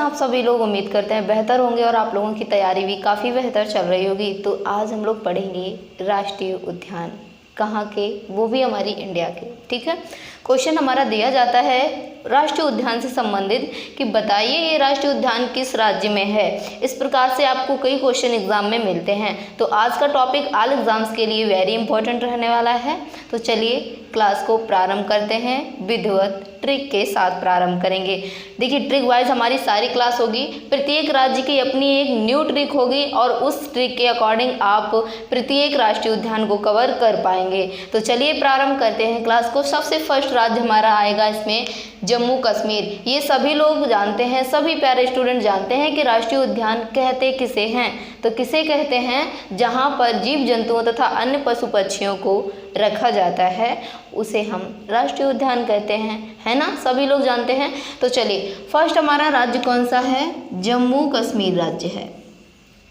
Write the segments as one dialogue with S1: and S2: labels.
S1: आप सभी लोग उम्मीद करते हैं बेहतर होंगे और आप लोगों की तैयारी भी काफ़ी बेहतर चल रही होगी। तो आज हम लोग पढ़ेंगे राष्ट्रीय उद्यान, कहाँ के, वो भी हमारी इंडिया के। ठीक है, क्वेश्चन हमारा दिया जाता है राष्ट्रीय उद्यान से संबंधित कि बताइए ये राष्ट्रीय उद्यान किस राज्य में है। इस प्रकार से आपको कई क्वेश्चन एग्जाम में मिलते हैं। तो आज का टॉपिक ऑल एग्जाम्स के लिए वेरी इंपॉर्टेंट रहने वाला है। तो चलिए क्लास को प्रारंभ करते हैं, विधिवत ट्रिक के साथ प्रारंभ करेंगे। देखिए ट्रिक वाइज हमारी सारी क्लास होगी, प्रत्येक राज्य की अपनी एक न्यू ट्रिक होगी और उस ट्रिक के अकॉर्डिंग आप प्रत्येक राष्ट्रीय उद्यान को कवर कर पाएंगे। तो चलिए प्रारंभ करते हैं क्लास को। सबसे फर्स्ट राज्य हमारा आएगा इसमें जम्मू कश्मीर। ये सभी लोग जानते हैं, सभी प्यारे स्टूडेंट जानते हैं कि राष्ट्रीय उद्यान कहते किसे हैं। तो किसे कहते हैं, जहाँ पर जीव जंतुओं तथा अन्य पशु पक्षियों को रखा जाता है उसे हम राष्ट्रीय उद्यान कहते हैं, है ना, सभी लोग जानते हैं। तो चलिए फर्स्ट हमारा राज्य कौन सा है, जम्मू कश्मीर राज्य है।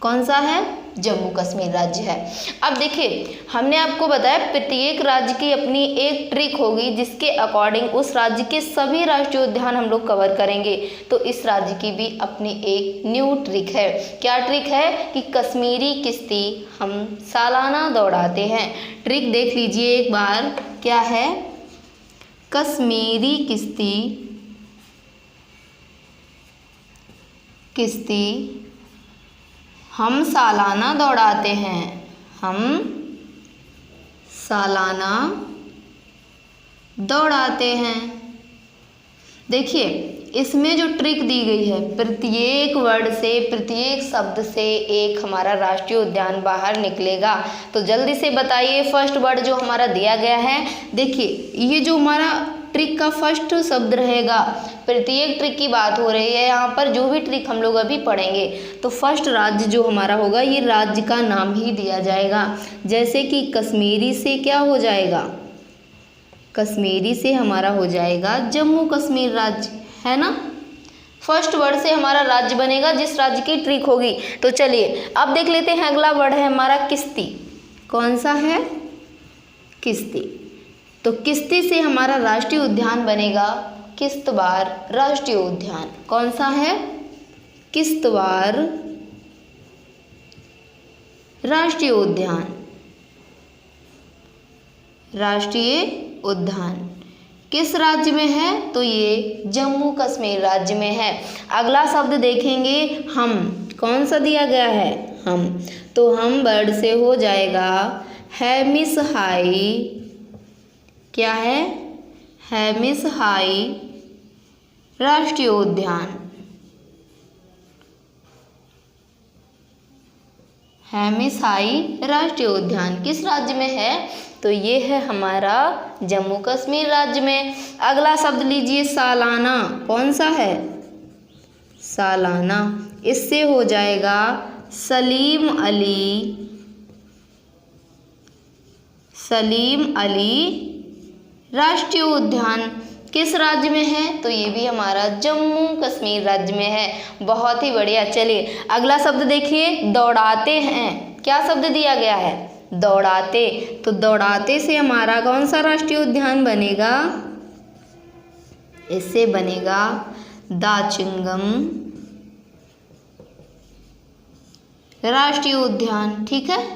S1: कौन सा है, जम्मू कश्मीर राज्य है। अब देखिए हमने आपको बताया प्रत्येक राज्य की अपनी एक ट्रिक होगी जिसके अकॉर्डिंग उस राज्य के सभी राष्ट्रीय उद्यान हम लोग कवर करेंगे। तो इस राज्य की भी अपनी एक न्यू ट्रिक है। क्या ट्रिक है कि कश्मीरी किश्ती हम सालाना दौड़ाते हैं। ट्रिक देख लीजिए एक बार, क्या है, कश्मीरी किश्ती हम सालाना दौड़ाते हैं, हम सालाना दौड़ाते हैं। देखिए इसमें जो ट्रिक दी गई है, प्रत्येक वर्ड से, प्रत्येक शब्द से एक हमारा राष्ट्रीय उद्यान बाहर निकलेगा। तो जल्दी से बताइए फर्स्ट वर्ड जो हमारा दिया गया है। देखिए ये जो हमारा ट्रिक का फर्स्ट शब्द रहेगा, प्रत्येक ट्रिक की बात हो रही है यहाँ पर, जो भी ट्रिक हम लोग अभी पढ़ेंगे। तो फर्स्ट राज्य जो हमारा होगा ये राज्य का नाम ही दिया जाएगा। जैसे कि कश्मीरी से क्या हो जाएगा, कश्मीरी से हमारा हो जाएगा जम्मू कश्मीर राज्य, है ना। फर्स्ट वर्ड से हमारा राज्य बनेगा जिस राज्य की ट्रिक होगी। तो चलिए अब देख लेते हैं, अगला वर्ड है हमारा किश्ती। कौन सा है, किश्ती। तो किश्ती से हमारा राष्ट्रीय उद्यान बनेगा किश्तवाड़ राष्ट्रीय उद्यान। कौन सा है, किश्तवाड़ राष्ट्रीय उद्यान, राष्ट्रीय उद्यान किस राज्य में है, तो ये जम्मू कश्मीर राज्य में है। अगला शब्द देखेंगे हम, कौन सा दिया गया है, हम। तो हम वर्ड से हो जाएगा हेमिस हाई, क्या है, हेमिस हाई राष्ट्रीय उद्यान, हेमिस हाई राष्ट्रीय उद्यान किस राज्य में है, तो ये है हमारा जम्मू कश्मीर राज्य में। अगला शब्द लीजिए सालाना। कौन सा है, सालाना। इससे हो जाएगा सलीम अली राष्ट्रीय उद्यान किस राज्य में है, तो ये भी हमारा जम्मू कश्मीर राज्य में है। बहुत ही बढ़िया। चलिए अगला शब्द देखिए, दौड़ाते हैं। क्या शब्द दिया गया है, दौड़ाते। तो दौड़ाते से हमारा कौन सा राष्ट्रीय उद्यान बनेगा, इससे बनेगा दाचिंगम राष्ट्रीय उद्यान। ठीक है,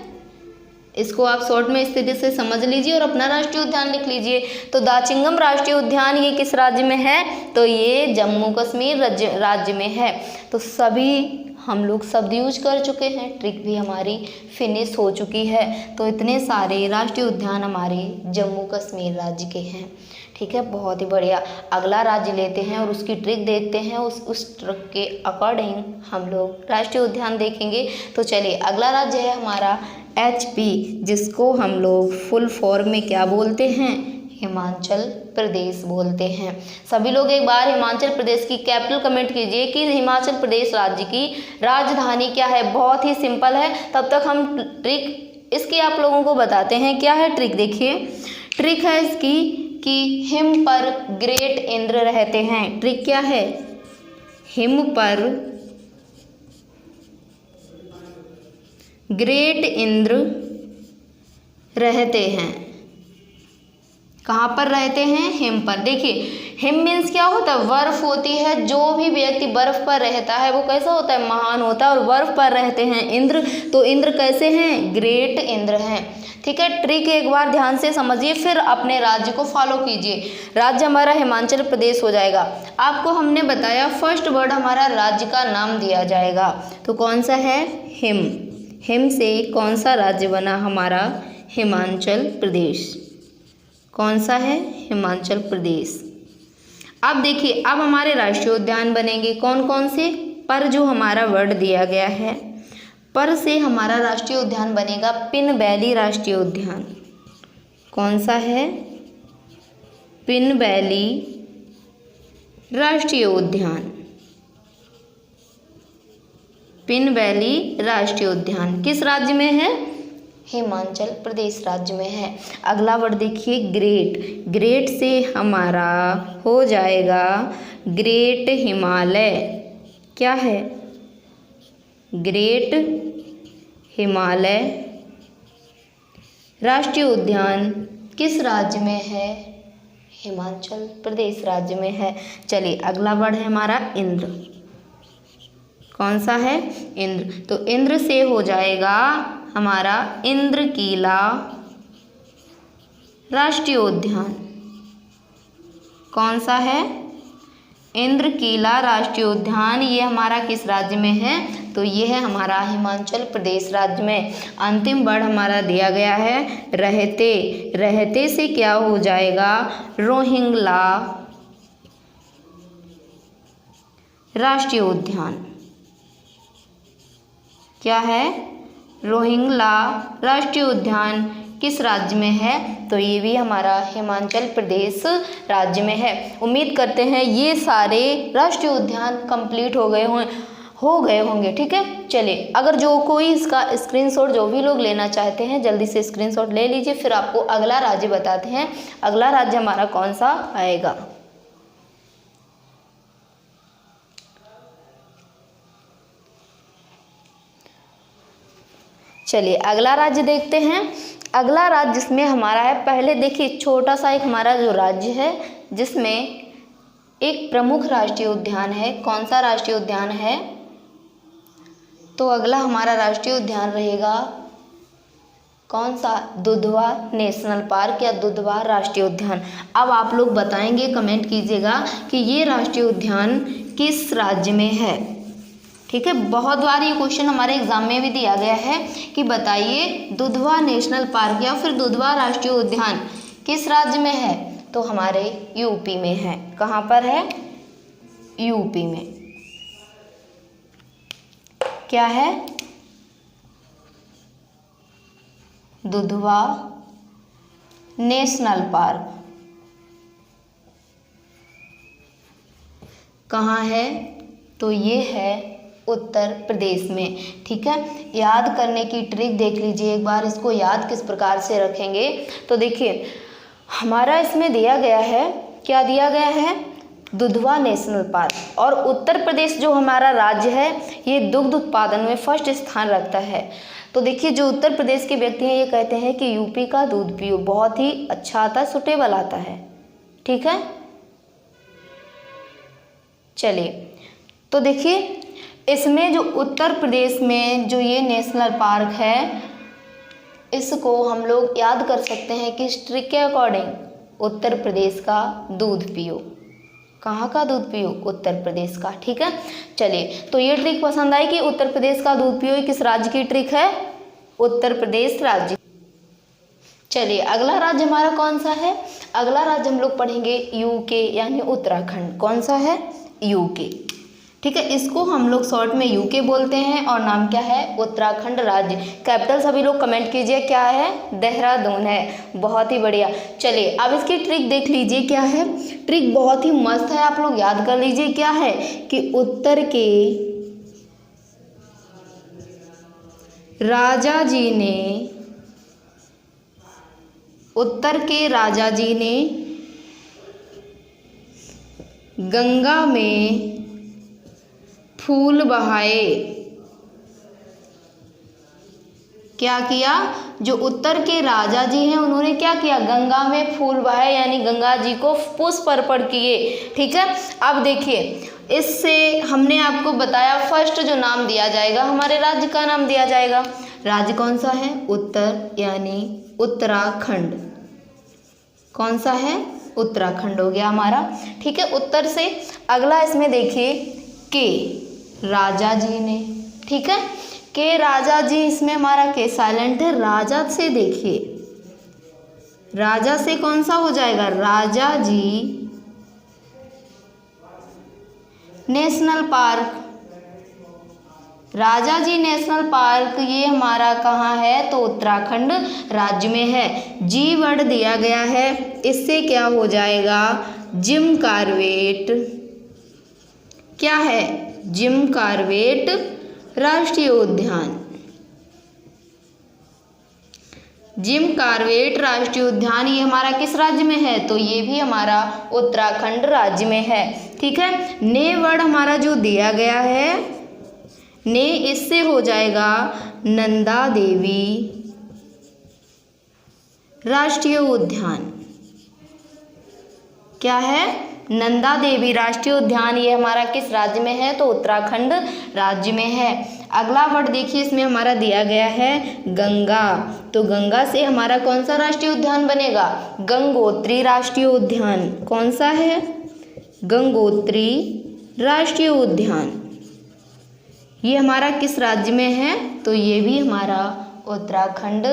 S1: इसको आप शॉर्ट में इस तरीके से समझ लीजिए और अपना राष्ट्रीय उद्यान लिख लीजिए। तो दाचिंगम राष्ट्रीय उद्यान ये किस राज्य में है, तो ये जम्मू कश्मीर राज्य में है। तो सभी हम लोग शब्द यूज कर चुके हैं, ट्रिक भी हमारी फिनिश हो चुकी है। तो इतने सारे राष्ट्रीय उद्यान हमारे जम्मू कश्मीर राज्य के हैं। ठीक है, बहुत ही बढ़िया। अगला राज्य लेते हैं और उसकी ट्रिक देखते हैं, उस ट्रिक के अकॉर्डिंग हम लोग राष्ट्रीय उद्यान देखेंगे। तो चलिए अगला राज्य है हमारा HP, जिसको हम लोग फुल फॉर्म में क्या बोलते हैं, हिमाचल प्रदेश बोलते हैं। सभी लोग एक बार हिमाचल प्रदेश की कैपिटल कमेंट कीजिए कि हिमाचल प्रदेश राज्य की राजधानी क्या है। बहुत ही सिंपल है। तब तक हम ट्रिक इसकी आप लोगों को बताते हैं। क्या है ट्रिक, देखिए ट्रिक है इसकी कि हिम पर ग्रेट इंद्र रहते हैं। ट्रिक क्या है, हिम पर ग्रेट इंद्र रहते हैं। कहाँ पर रहते हैं, हिम पर। देखिए हिम मीन्स क्या होता है, बर्फ होती है। जो भी व्यक्ति बर्फ पर रहता है वो कैसा होता है, महान होता है। और बर्फ पर रहते हैं इंद्र, तो इंद्र कैसे हैं, ग्रेट इंद्र हैं। ठीक है, ट्रिक एक बार ध्यान से समझिए, फिर अपने राज्य को फॉलो कीजिए। राज्य हमारा हिमाचल प्रदेश हो जाएगा। आपको हमने बताया फर्स्ट वर्ड हमारा राज्य का नाम दिया जाएगा, तो कौन सा है, हिम। हिम से कौन सा राज्य बना हमारा, हिमाचल प्रदेश। कौन सा है, हिमाचल प्रदेश। अब देखिए, अब हमारे राष्ट्रीय उद्यान बनेंगे कौन कौन से, पर जो हमारा वर्ड दिया गया है, पर से हमारा राष्ट्रीय उद्यान बनेगा पिन वैली राष्ट्रीय उद्यान। कौन सा है, पिन वैली राष्ट्रीय उद्यान। पिन वैली राष्ट्रीय उद्यान किस राज्य में है, हिमाचल प्रदेश राज्य में है। अगला वर्ड देखिए, ग्रेट। ग्रेट से हमारा हो जाएगा ग्रेट हिमालय। क्या है, ग्रेट हिमालय राष्ट्रीय उद्यान किस राज्य में है, हिमाचल प्रदेश राज्य में है। चलिए अगला वर्ड है हमारा इंद्र। कौन सा है, इंद्र। तो इंद्र से हो जाएगा हमारा इंद्र कीला राष्ट्रीय उद्यान। कौन सा है, इंद्र कीला राष्ट्रीय उद्यान। ये हमारा किस राज्य में है, तो ये है हमारा हिमाचल प्रदेश राज्य में। अंतिम वर्ड हमारा दिया गया है रहते। रहते से क्या हो जाएगा, रोहिंग्ला राष्ट्रीय उद्यान। क्या है, रोहिंग्ला राष्ट्रीय उद्यान किस राज्य में है, तो ये भी हमारा हिमाचल प्रदेश राज्य में है। उम्मीद करते हैं ये सारे राष्ट्रीय उद्यान कंप्लीट हो गए होंगे। ठीक है, चलिए अगर जो कोई इसका स्क्रीनशॉट जो भी लोग लेना चाहते हैं जल्दी से स्क्रीनशॉट ले लीजिए, फिर आपको अगला राज्य बताते हैं। अगला राज्य हमारा कौन सा आएगा। चलिए अगला राज्य देखते हैं। अगला राज्य जिसमें हमारा है, पहले देखिए छोटा सा एक हमारा जो राज्य है जिसमें एक प्रमुख राष्ट्रीय उद्यान है। कौन सा राष्ट्रीय उद्यान है, तो अगला हमारा राष्ट्रीय उद्यान रहेगा कौन सा, दुधवा नेशनल पार्क या दुधवा राष्ट्रीय उद्यान। अब आप लोग बताएंगे, कमेंट कीजिएगा कि ये राष्ट्रीय उद्यान किस राज्य में है। ठीक है, बहुत बार ये क्वेश्चन हमारे एग्जाम में भी दिया गया है कि बताइए दुधवा नेशनल पार्क या फिर दुधवा राष्ट्रीय उद्यान किस राज्य में है, तो हमारे यूपी में है। कहाँ पर है, यूपी में। क्या है, दुधवा नेशनल पार्क कहाँ है, तो ये है उत्तर प्रदेश में। ठीक है, याद करने की ट्रिक देख लीजिए एक बार, इसको याद किस प्रकार से रखेंगे। तो देखिए हमारा इसमें दिया गया है, क्या दिया गया है, दुधवा नेशनल पार्क। और उत्तर प्रदेश जो हमारा राज्य है ये दुग्ध उत्पादन में फर्स्ट स्थान रखता है। तो देखिए जो उत्तर प्रदेश के व्यक्ति हैं ये कहते हैं कि यूपी का दूध पियो, बहुत ही अच्छा आता है, सुटेबल आता है। ठीक है, चलिए तो देखिए इसमें जो उत्तर प्रदेश में जो ये नेशनल पार्क है इसको हम लोग याद कर सकते हैं कि इस ट्रिक के अकॉर्डिंग उत्तर प्रदेश का दूध पियो। कहाँ का दूध पियो, उत्तर प्रदेश का। ठीक है, चलिए तो ये ट्रिक पसंद आई कि उत्तर प्रदेश का दूध पियो, ये किस राज्य की ट्रिक है, उत्तर प्रदेश राज्य। चलिए अगला राज्य हमारा कौन सा है, अगला राज्य हम लोग पढ़ेंगे यूके यानी उत्तराखंड। कौन सा है, यूके। ठीक है, इसको हम लोग शॉर्ट में यूके बोलते हैं और नाम क्या है, उत्तराखंड राज्य। कैपिटल सभी लोग कमेंट कीजिए, क्या है, देहरादून है। बहुत ही बढ़िया। चलिए अब इसकी ट्रिक देख लीजिए, क्या है ट्रिक, बहुत ही मस्त है, आप लोग याद कर लीजिए। क्या है कि उत्तर के राजा जी ने गंगा में फूल बहाए। क्या किया, जो उत्तर के राजा जी हैं उन्होंने क्या किया, गंगा में फूल बहाए यानी गंगा जी को पुष्प अर्पण किए। ठीक है, अब देखिए इससे हमने आपको बताया फर्स्ट जो नाम दिया जाएगा हमारे राज्य का नाम दिया जाएगा। राज्य कौन सा है, उत्तर यानी उत्तराखंड। कौन सा है, उत्तराखंड हो गया हमारा। ठीक है, उत्तर से अगला इसमें देखिए के राजा जी ने। ठीक है, के राजा जी, इसमें हमारा के साइलेंट है। राजा से देखिए, राजा से कौन सा हो जाएगा, राजा जी नेशनल पार्क। राजा जी नेशनल पार्क ये हमारा कहाँ है, तो उत्तराखंड राज्य में है। जी वर्ड दिया गया है, इससे क्या हो जाएगा, जिम कॉर्बेट। क्या है, जिम कॉर्बेट राष्ट्रीय उद्यान। जिम कॉर्बेट राष्ट्रीय उद्यान ये हमारा किस राज्य में है, तो ये भी हमारा उत्तराखंड राज्य में है। ठीक है, ने वर्ड हमारा जो दिया गया है, ने इससे हो जाएगा नंदा देवी राष्ट्रीय उद्यान। क्या है, नंदा देवी राष्ट्रीय उद्यान ये हमारा किस राज्य में है, तो उत्तराखंड राज्य में है। अगला वर्ड देखिए, इसमें हमारा दिया गया है गंगा। तो गंगा से हमारा कौन सा राष्ट्रीय उद्यान बनेगा, गंगोत्री राष्ट्रीय उद्यान। कौन सा है, गंगोत्री राष्ट्रीय उद्यान। ये हमारा किस राज्य में है, तो ये भी हमारा उत्तराखंड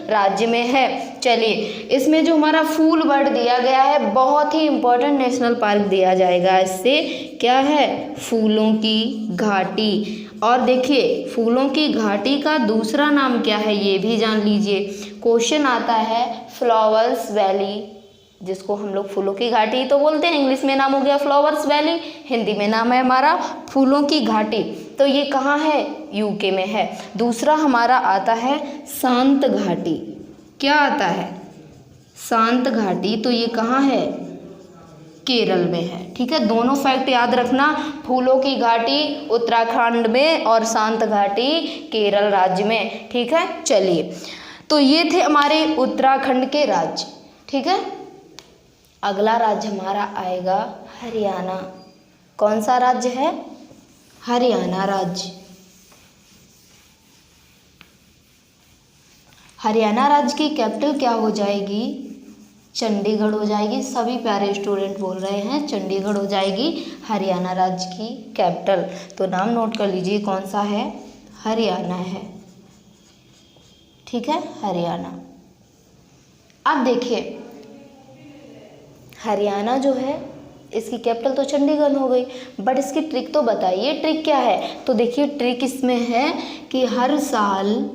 S1: राज्य में है। चलिए, इसमें जो हमारा फूल वर्ड दिया गया है, बहुत ही इम्पोर्टेंट नेशनल पार्क दिया जाएगा। इससे क्या है, फूलों की घाटी। और देखिए फूलों की घाटी का दूसरा नाम क्या है, ये भी जान लीजिए। क्वेश्चन आता है फ्लावर्स वैली, जिसको हम लोग फूलों की घाटी तो बोलते हैं, इंग्लिश में नाम हो गया फ्लावर्स वैली, हिंदी में नाम है हमारा फूलों की घाटी। तो ये कहाँ है, यूके में है। दूसरा हमारा आता है शांत घाटी। क्या आता है, शांत घाटी, तो ये कहाँ है, केरल में है। ठीक है, दोनों फैक्ट याद रखना, फूलों की घाटी उत्तराखंड में और शांत घाटी केरल राज्य में। ठीक है, चलिए, तो ये थे हमारे उत्तराखंड के राज्य। ठीक है, अगला राज्य हमारा आएगा हरियाणा। कौन सा राज्य है, हरियाणा राज्य। हरियाणा राज्य की कैपिटल क्या हो जाएगी, चंडीगढ़ हो जाएगी। सभी प्यारे स्टूडेंट बोल रहे हैं चंडीगढ़ हो जाएगी हरियाणा राज्य की कैपिटल। तो नाम नोट कर लीजिए, कौन सा है, हरियाणा है। ठीक है, हरियाणा। अब देखिए हरियाणा जो है इसकी कैपिटल तो चंडीगढ़ हो गई, बट इसकी ट्रिक तो बताइए, ट्रिक क्या है। तो देखिए ट्रिक इसमें है कि हर साल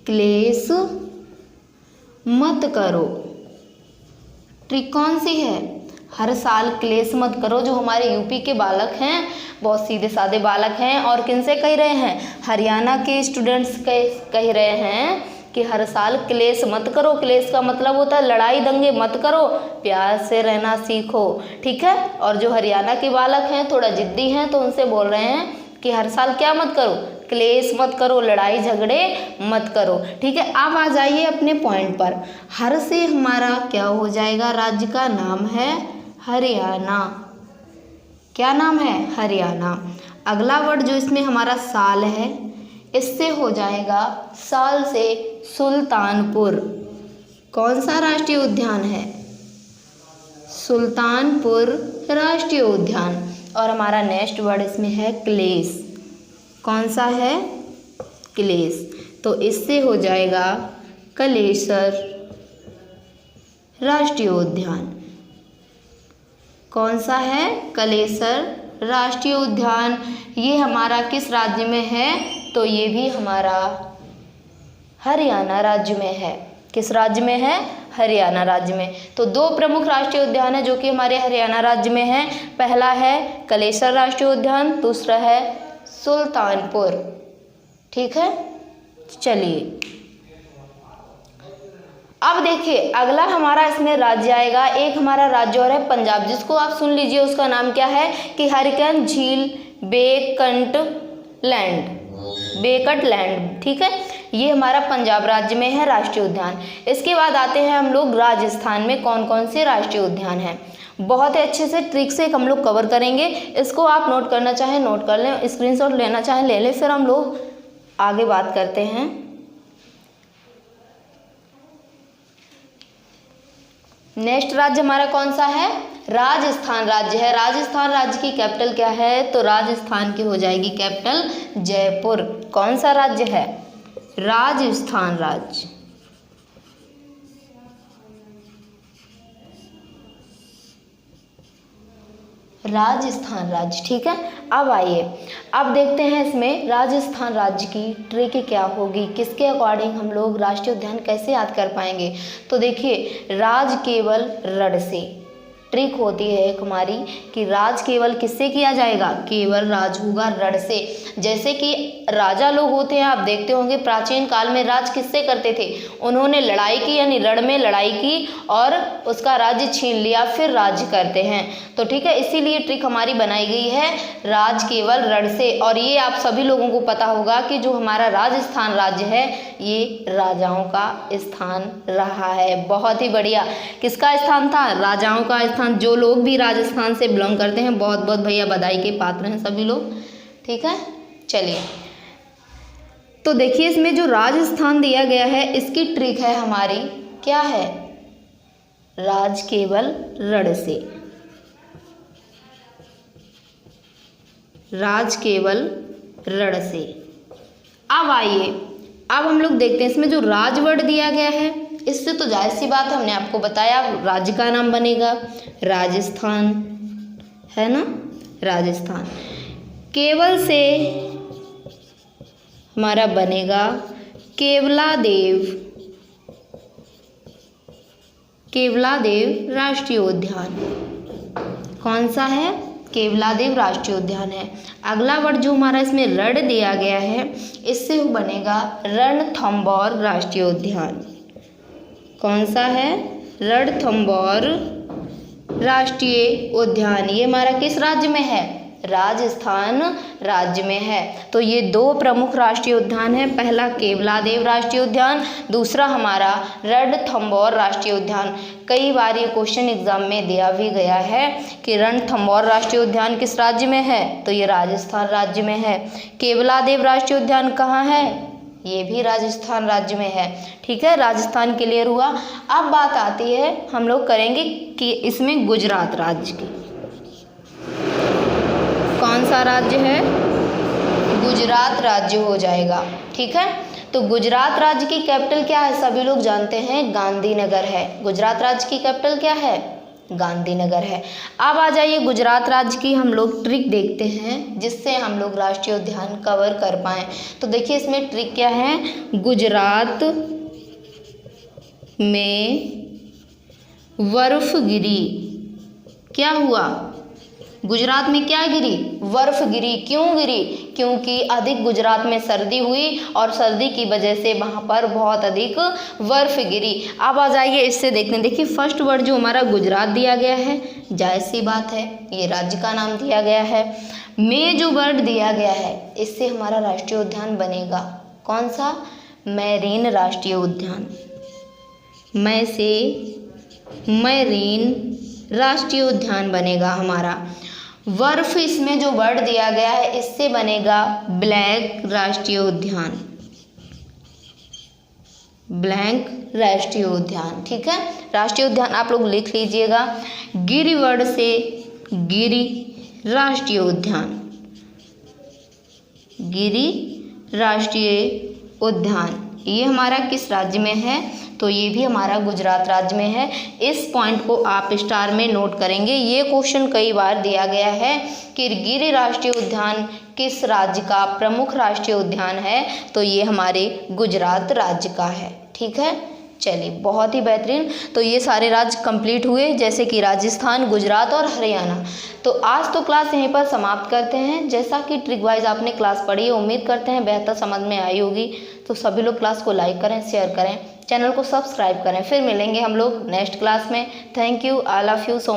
S1: क्लेश मत करो। ट्रिक कौन सी है, हर साल क्लेश मत करो। जो हमारे यूपी के बालक हैं, बहुत सीधे साधे बालक हैं, और किनसे कह रहे हैं, हरियाणा के स्टूडेंट्स कह रहे हैं कि हर साल क्लेश मत करो। क्लेश का मतलब होता है लड़ाई दंगे मत करो, प्यार से रहना सीखो। ठीक है, और जो हरियाणा के बालक हैं थोड़ा जिद्दी हैं, तो उनसे बोल रहे हैं कि हर साल क्या मत करो, क्लेश मत करो, लड़ाई झगड़े मत करो। ठीक है, अब आ जाइए अपने पॉइंट पर। हर से हमारा क्या हो जाएगा, राज्य का नाम है हरियाणा। क्या नाम है, हरियाणा। अगला वर्ड जो इसमें हमारा साल है, इससे हो जाएगा साल से सुल्तानपुर। कौन सा राष्ट्रीय उद्यान है, सुल्तानपुर राष्ट्रीय उद्यान। और हमारा नेक्स्ट वर्ड इसमें है क्लेश। कौन सा है, क्लेश। तो इससे हो जाएगा कलेसर राष्ट्रीय उद्यान। कौन सा है, कलेसर राष्ट्रीय उद्यान। ये हमारा किस राज्य में है, तो ये भी हमारा हरियाणा राज्य में है। किस राज्य में है, हरियाणा राज्य में। तो दो प्रमुख राष्ट्रीय उद्यान है जो कि हमारे हरियाणा राज्य में है। पहला है कलेसर राष्ट्रीय उद्यान, दूसरा है सुल्तानपुर। ठीक है, चलिए अब देखिए अगला हमारा इसमें राज्य आएगा। एक हमारा राज्य और है पंजाब, जिसको आप सुन लीजिए, उसका नाम क्या है कि हरिकेन झील बेकंट लैंड। बेकट लैंड, ठीक है, ये हमारा पंजाब राज्य में है राष्ट्रीय उद्यान। इसके बाद आते हैं हम लोग राजस्थान में कौन कौन से राष्ट्रीय उद्यान हैं। बहुत ही अच्छे से ट्रिक से हम लोग कवर करेंगे, इसको आप नोट करना चाहें नोट कर लें, स्क्रीनशॉट लेना चाहें ले लें, फिर हम लोग आगे बात करते हैं। नेक्स्ट राज्य हमारा कौन सा है, राजस्थान राज्य है। राजस्थान राज्य की कैपिटल क्या है, तो राजस्थान की हो जाएगी कैपिटल जयपुर। कौन सा राज्य है, राजस्थान राज्य। राजस्थान राज्य, ठीक है। अब आइए, अब देखते हैं इसमें राजस्थान राज्य की ट्रिक क्या होगी, किसके अकॉर्डिंग हम लोग राष्ट्रीय उद्यान कैसे याद कर पाएंगे। तो देखिए, राज केवल रण से ट्रिक होती है एक हमारी कि राज केवल किससे किया जाएगा, केवल राज होगा रण से। जैसे कि राजा लोग होते हैं, आप देखते होंगे प्राचीन काल में राज किससे करते थे, उन्होंने लड़ाई की, यानी रण में लड़ाई की और उसका राज्य छीन लिया, फिर राज्य करते हैं। तो ठीक है, इसीलिए ट्रिक हमारी बनाई गई है राज केवल रण से। और ये आप सभी लोगों को पता होगा कि जो हमारा राजस्थान राज्य है ये राजाओं का स्थान रहा है। बहुत ही बढ़िया, किसका स्थान था, राजाओं का स्थान। जो लोग भी राजस्थान से बिलोंग करते हैं बहुत बहुत भैया बधाई के पात्र हैं सभी लोग, ठीक है। चलिए, तो देखिए इसमें जो राजस्थान दिया गया है इसकी ट्रिक है हमारी, क्या है, राज केवल रण से, राज केवल रण से। अब आइए, अब हम लोग देखते हैं इसमें जो राजवर्ड दिया गया है, इससे तो जाहिर सी बात है, हमने आपको बताया राज्य का नाम बनेगा राजस्थान, है ना, राजस्थान। केवल से हमारा बनेगा केवलादेव, केवलादेव राष्ट्रीय उद्यान। कौन सा है, केवलादेव राष्ट्रीय उद्यान है। अगला वर्ड जो हमारा इसमें रण दिया गया है, इससे बनेगा रणथंभौर राष्ट्रीय उद्यान। कौन सा है, रणथंभौर राष्ट्रीय उद्यान। ये हमारा किस राज्य में है, राजस्थान राज्य में है। तो ये दो प्रमुख राष्ट्रीय उद्यान हैं, पहला केवलादेव राष्ट्रीय उद्यान, दूसरा हमारा रणथंभौर राष्ट्रीय उद्यान। कई बार ये क्वेश्चन एग्जाम में दिया भी गया है कि रणथंभौर राष्ट्रीय उद्यान किस राज्य में है, तो ये राजस्थान राज्य में है। केवलादेव राष्ट्रीय उद्यान कहाँ है, ये भी राजस्थान राज्य में है, ठीक है। राजस्थान क्लियर हुआ। अब बात आती है, हम लोग करेंगे कि इसमें गुजरात राज्य की। कौन सा राज्य है, गुजरात राज्य हो जाएगा, ठीक है। तो गुजरात राज्य की कैपिटल क्या है, सभी लोग जानते हैं गांधीनगर है। गुजरात राज्य की कैपिटल क्या है, गांधीनगर है। अब आ जाइए, गुजरात राज्य की हम लोग ट्रिक देखते हैं जिससे हम लोग राष्ट्रीय उद्यान कवर कर पाएँ। तो देखिए इसमें ट्रिक क्या है, गुजरात में बर्फ गिरी। क्या हुआ, गुजरात में क्या गिरी, बर्फ गिरी। क्यों गिरी, क्योंकि अधिक गुजरात में सर्दी हुई और सर्दी की वजह से वहाँ पर बहुत अधिक बर्फ गिरी। अब आ जाइए इससे देखते हैं। देखिए फर्स्ट वर्ड जो हमारा गुजरात दिया गया है, जायज़ सी बात है ये राज्य का नाम दिया गया है। में जो वर्ड दिया गया है इससे हमारा राष्ट्रीय उद्यान बनेगा कौन सा, मैरीन राष्ट्रीय उद्यान। मैं से मैरीन राष्ट्रीय उद्यान बनेगा हमारा। बर्फ इसमें जो वर्ड दिया गया है इससे बनेगा ब्लैक राष्ट्रीय उद्यान, ब्लैंक राष्ट्रीय उद्यान, ठीक है। राष्ट्रीय उद्यान आप लोग लिख लीजिएगा। गिरि वर्ड से गिरि राष्ट्रीय उद्यान, गिरि राष्ट्रीय उद्यान। ये हमारा किस राज्य में है, तो ये भी हमारा गुजरात राज्य में है। इस पॉइंट को आप स्टार में नोट करेंगे। ये क्वेश्चन कई बार दिया गया है कि गिरि राष्ट्रीय उद्यान किस राज्य का प्रमुख राष्ट्रीय उद्यान है, तो ये हमारे गुजरात राज्य का है, ठीक है। चलिए बहुत ही बेहतरीन। तो ये सारे राज्य कंप्लीट हुए, जैसे कि राजस्थान, गुजरात और हरियाणा। तो आज तो क्लास यहीं पर समाप्त करते हैं। जैसा कि ट्रिक वाइज आपने क्लास पढ़ी है, उम्मीद करते हैं बेहतर समझ में आई होगी। तो सभी लोग क्लास को लाइक करें, शेयर करें, चैनल को सब्सक्राइब करें। फिर मिलेंगे हम लोग नेक्स्ट क्लास में। Thank you, I love you so